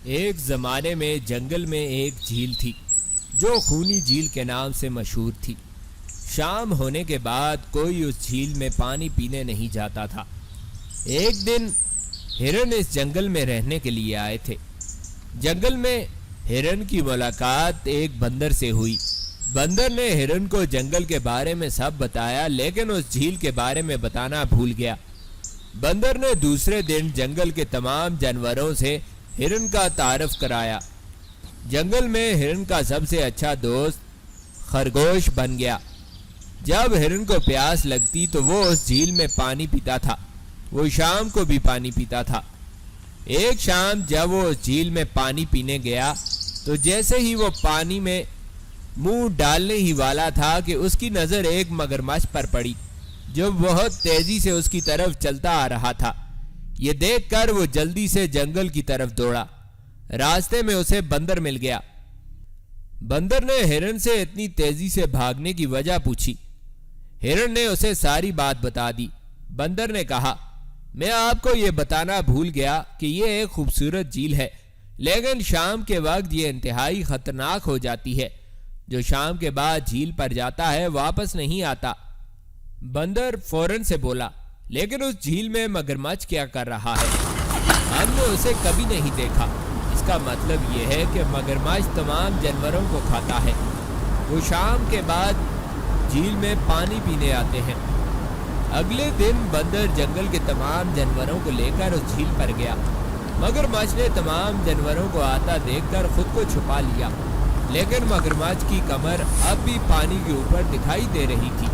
ایک زمانے میں جنگل میں ایک جھیل تھی جو خونی جھیل کے نام سے مشہور تھی۔ شام ہونے کے بعد کوئی اس جھیل میں پانی پینے نہیں جاتا تھا۔ ایک دن ہرن اس جنگل میں رہنے کے لیے آئے تھے۔ جنگل میں ہرن کی ملاقات ایک بندر سے ہوئی۔ بندر نے ہرن کو جنگل کے بارے میں سب بتایا، لیکن اس جھیل کے بارے میں بتانا بھول گیا۔ بندر نے دوسرے دن جنگل کے تمام جانوروں سے ہرن کا تعارف کرایا۔ جنگل میں ہرن کا سب سے اچھا دوست خرگوش بن گیا۔ جب ہرن کو پیاس لگتی تو وہ اس جھیل میں پانی پیتا تھا۔ وہ شام کو بھی پانی پیتا تھا۔ ایک شام جب وہ اس جھیل میں پانی پینے گیا تو جیسے ہی وہ پانی میں منہ ڈالنے ہی والا تھا کہ اس کی نظر ایک مگرمچھ پر پڑی جو بہت تیزی سے اس کی طرف چلتا آ رہا تھا۔ یہ دیکھ کر وہ جلدی سے جنگل کی طرف دوڑا۔ راستے میں اسے بندر مل گیا۔ بندر نے ہرن سے اتنی تیزی سے بھاگنے کی وجہ پوچھی۔ ہرن نے اسے ساری بات بتا دی۔ بندر نے کہا، میں آپ کو یہ بتانا بھول گیا کہ یہ ایک خوبصورت جھیل ہے، لیکن شام کے وقت یہ انتہائی خطرناک ہو جاتی ہے۔ جو شام کے بعد جھیل پر جاتا ہے واپس نہیں آتا۔ بندر فوراً سے بولا، لیکن اس جھیل میں مگرمچھ کیا کر رہا ہے؟ ہم نے اسے کبھی نہیں دیکھا۔ اس کا مطلب یہ ہے کہ مگرمچھ تمام جانوروں کو کھاتا ہے۔ وہ شام کے بعد جھیل میں پانی پینے آتے ہیں۔ اگلے دن بندر جنگل کے تمام جانوروں کو لے کر اس جھیل پر گیا۔ مگرمچھ نے تمام جانوروں کو آتا دیکھ کر خود کو چھپا لیا، لیکن مگرمچھ کی کمر اب بھی پانی کے اوپر دکھائی دے رہی تھی۔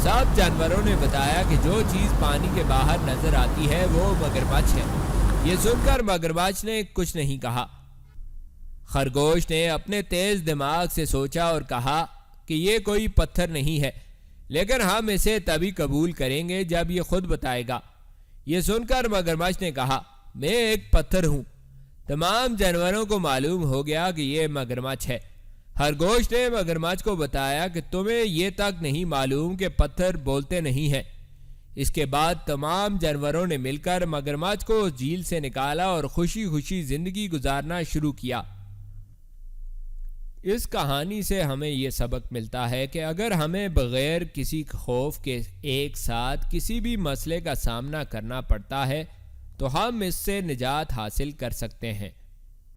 سب جانوروں نے بتایا کہ جو چیز پانی کے باہر نظر آتی ہے وہ مگرمچھ ہے۔ یہ سن کر مگرمچھ نے کچھ نہیں کہا۔ خرگوش نے اپنے تیز دماغ سے سوچا اور کہا کہ یہ کوئی پتھر نہیں ہے، لیکن ہم اسے تبھی قبول کریں گے جب یہ خود بتائے گا۔ یہ سن کر مگرمچھ نے کہا، میں ایک پتھر ہوں۔ تمام جانوروں کو معلوم ہو گیا کہ یہ مگرمچھ ہے۔ خرگوش نے مگرمچھ کو بتایا کہ تمہیں یہ تک نہیں معلوم کہ پتھر بولتے نہیں ہیں۔ اس کے بعد تمام جانوروں نے مل کر مگرمچھ کو اس جھیل سے نکالا اور خوشی خوشی زندگی گزارنا شروع کیا۔ اس کہانی سے ہمیں یہ سبق ملتا ہے کہ اگر ہمیں بغیر کسی خوف کے ایک ساتھ کسی بھی مسئلے کا سامنا کرنا پڑتا ہے تو ہم اس سے نجات حاصل کر سکتے ہیں۔